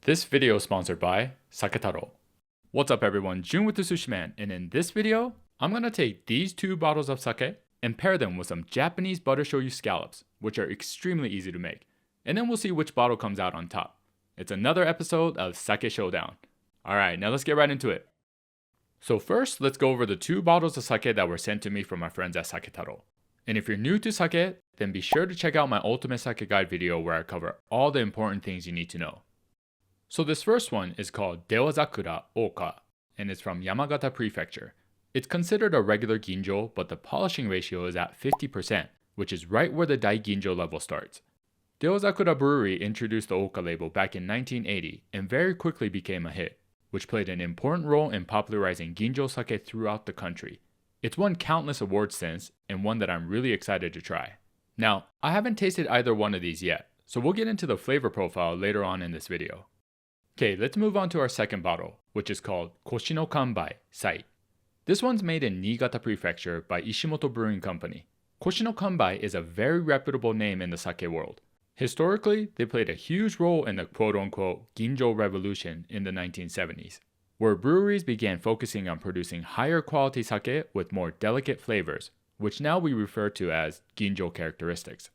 This video is sponsored by Saketaro. What's up everyone, Jun with the Sushi Man, and in this video, I'm gonna take these two bottles of sake and pair them with some Japanese butter shoyu scallops, which are extremely easy to make. And then we'll see which bottle comes out on top. It's another episode of Sake Showdown. Alright, now let's get right into it. So first, let's go over the two bottles of sake that were sent to me from my friends at Saketaro. And if you're new to sake, then be sure to check out my Ultimate Sake Guide video where I cover all the important things you need to know. So this first one is called Dewazakura Oka, and it's from Yamagata Prefecture. It's considered a regular ginjo, but the polishing ratio is at 50%, which is right where the dai ginjo level starts. Dewazakura Brewery introduced the Oka label back in 1980 and very quickly became a hit, which played an important role in popularizing ginjo sake throughout the country. It's won countless awards since, and one that I'm really excited to try. Now, I haven't tasted either one of these yet, so we'll get into the flavor profile later on in this video. Okay, let's move on to our second bottle, which is called Koshi no Kanpai Sai. This one's made in Niigata Prefecture by Ishimoto Brewing Company. Koshi no Kanpai is a very reputable name in the sake world. Historically, they played a huge role in the quote-unquote ginjo revolution in the 1970s, where breweries began focusing on producing higher quality sake with more delicate flavors, which now we refer to as ginjo characteristics.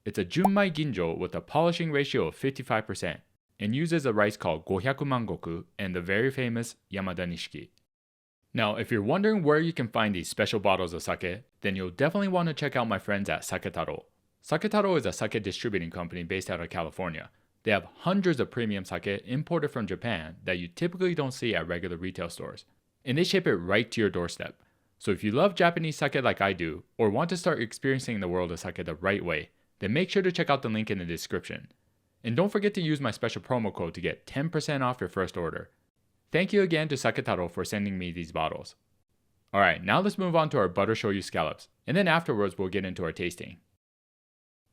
It's a junmai ginjo with a polishing ratio of 55%, and uses a rice called 500 mangoku and the very famous Yamada Nishiki. Now, if you're wondering where you can find these special bottles of sake, then you'll definitely want to check out my friends at Saketaro. Saketaro is a sake distributing company based out of California. They have hundreds of premium sake imported from Japan that you typically don't see at regular retail stores, and they ship it right to your doorstep. So if you love Japanese sake like I do, or want to start experiencing the world of sake the right way, then make sure to check out the link in the description. And don't forget to use my special promo code to get 10% off your first order. Thank you again to Saketaro for sending me these bottles. Alright, now let's move on to our butter shoyu scallops, and then afterwards we'll get into our tasting.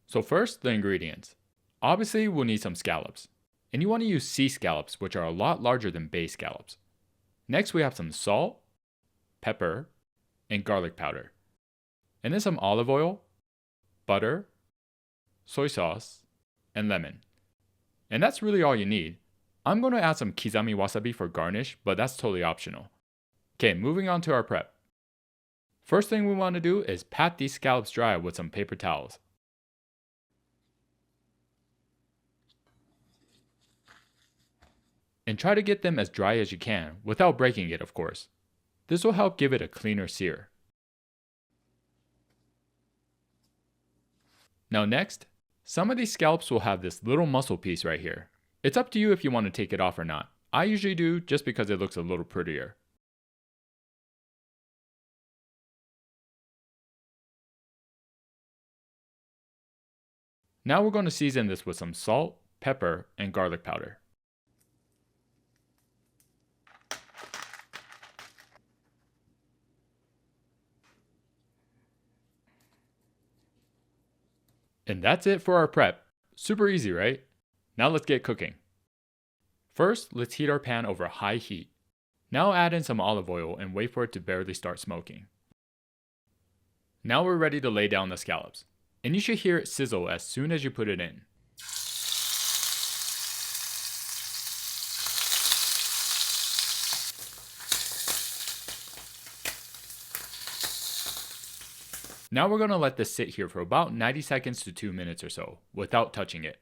So first, the ingredients. Obviously, we'll need some scallops. And you want to use sea scallops, which are a lot larger than bay scallops. Next, we have some salt, pepper, and garlic powder. And then some olive oil, butter, soy sauce, and lemon. And that's really all you need. I'm going to add some kizami wasabi for garnish, but that's totally optional. Okay, moving on to our prep. First thing we want to do is pat these scallops dry with some paper towels. And try to get them as dry as you can, without breaking it of course. This will help give it a cleaner sear. Now next, some of these scallops will have this little muscle piece right here. It's up to you if you want to take it off or not. I usually do just because it looks a little prettier. Now we're going to season this with some salt, pepper, and garlic powder. And that's it for our prep. Super easy, right? Now let's get cooking. First, let's heat our pan over high heat. Now add in some olive oil and wait for it to barely start smoking. Now we're ready to lay down the scallops. And you should hear it sizzle as soon as you put it in. Now we're going to let this sit here for about 90 seconds to 2 minutes or so, without touching it.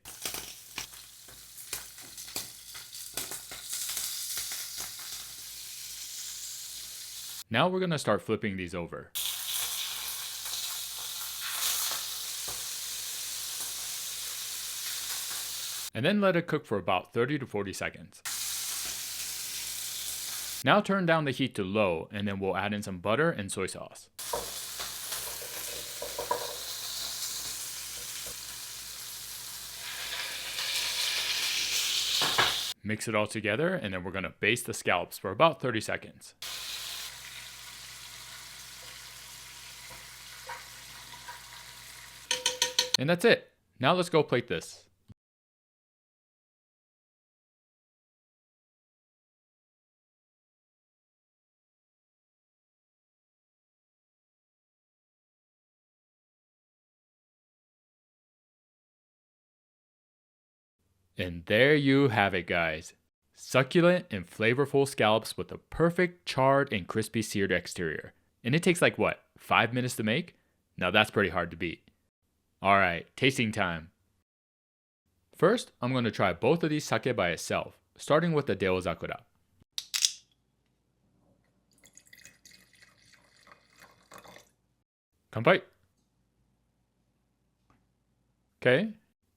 Now we're going to start flipping these over. And then let it cook for about 30 to 40 seconds. Now turn down the heat to low, and then we'll add in some butter and soy sauce. Mix it all together, and then we're going to baste the scallops for about 30 seconds. And that's it. Now let's go plate this. And there you have it, guys. Succulent and flavorful scallops with a perfect charred and crispy seared exterior. And it takes like what, 5 minutes to make? Now that's pretty hard to beat. Alright, tasting time. First, I'm going to try both of these sake by itself, starting with the Dewazakura. Kanpai. Okay,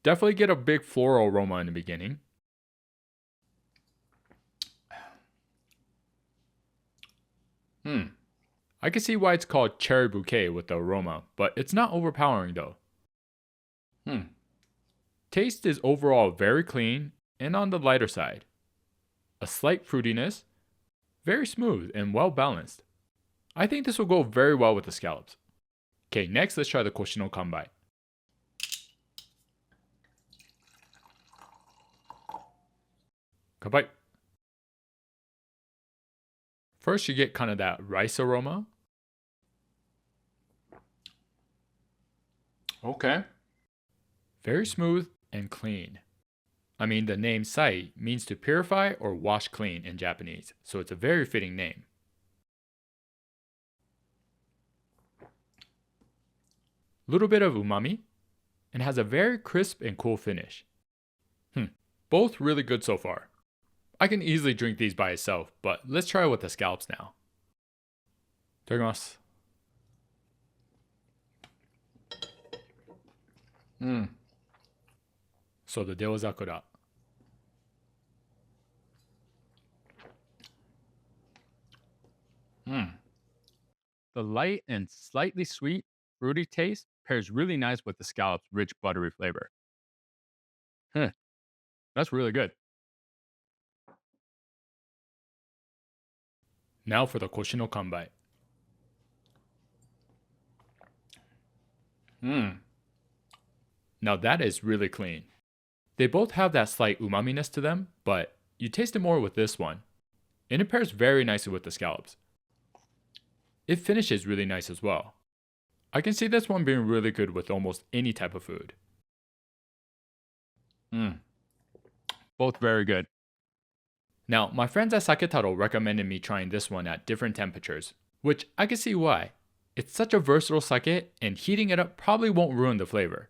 definitely get a big floral aroma in the beginning. I can see why it's called cherry bouquet with the aroma, but it's not overpowering though. Taste is overall very clean and on the lighter side. A slight fruitiness, very smooth and well balanced. I think this will go very well with the scallops. Okay, next let's try the Koshi no Kanbai. Kanpai. First you get kind of that rice aroma. Okay. Very smooth and clean. I mean, the name sai means to purify or wash clean in Japanese, so it's a very fitting name. Little bit of umami, and has a very crisp and cool finish. Both really good so far. I can easily drink these by itself, but let's try it with the scallops now. Itadakimasu. So the Dewazakura. The light and slightly sweet, fruity taste pairs really nice with the scallop's rich, buttery flavor. That's really good. Now for the Koshi no Kanbai. Now that is really clean. They both have that slight umaminess to them, but you taste it more with this one. And it pairs very nicely with the scallops. It finishes really nice as well. I can see this one being really good with almost any type of food. Both very good. Now, my friends at Saketaro recommended me trying this one at different temperatures, which I can see why. It's such a versatile sake, and heating it up probably won't ruin the flavor.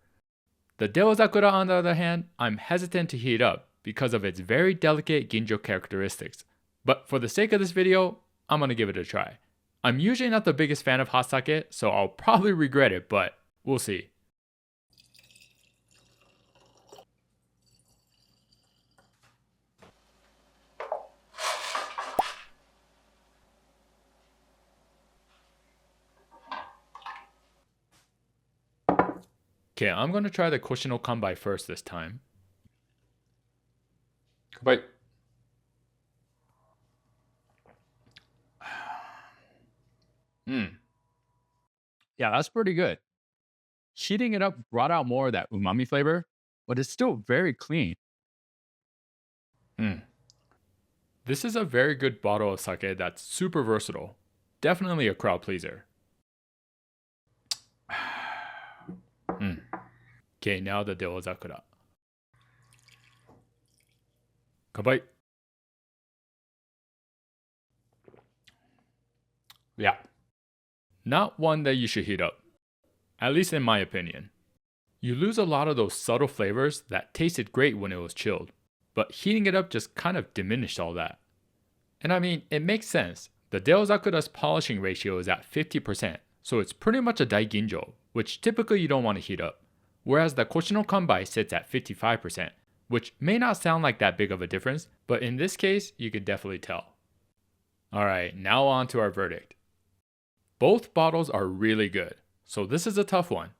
The Dewazakura, on the other hand, I'm hesitant to heat up because of its very delicate ginjo characteristics. But for the sake of this video, I'm gonna give it a try. I'm usually not the biggest fan of hot sake, so I'll probably regret it, but we'll see. Okay, I'm going to try the Koshi no Kanbai first this time. Kanpai. Yeah, that's pretty good. Heating it up brought out more of that umami flavor, but it's still very clean. This is a very good bottle of sake that's super versatile. Definitely a crowd pleaser. Okay, now the Dewazakura. Kanpai. Yeah. Not one that you should heat up. At least in my opinion. You lose a lot of those subtle flavors that tasted great when it was chilled, but heating it up just kind of diminished all that. And I mean, it makes sense. The Dewazakura's polishing ratio is at 50%, so it's pretty much a daiginjo, which typically you don't want to heat up. Whereas the Koshi no Kanbai sits at 55%, which may not sound like that big of a difference, but in this case, you could definitely tell. Alright, now on to our verdict. Both bottles are really good, so this is a tough one.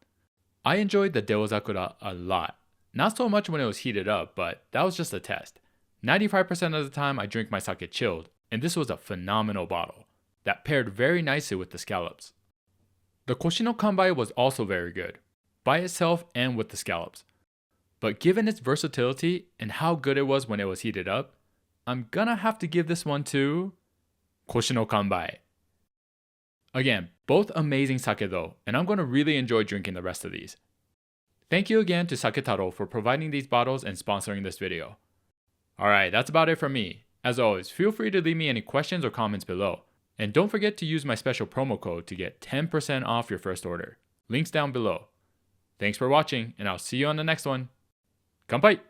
I enjoyed the Dewazakura a lot. Not so much when it was heated up, but that was just a test. 95% of the time I drink my sake chilled, and this was a phenomenal bottle that paired very nicely with the scallops. The Koshi no Kanbai was also very good, by itself and with the scallops. But given its versatility and how good it was when it was heated up, I'm gonna have to give this one to Koshi no Kanbai. Again, both amazing sake though, and I'm gonna really enjoy drinking the rest of these. Thank you again to Saketaro for providing these bottles and sponsoring this video. Alright, that's about it from me. As always, feel free to leave me any questions or comments below. And don't forget to use my special promo code to get 10% off your first order. Links down below. Thanks for watching, and I'll see you on the next one. Kanpai!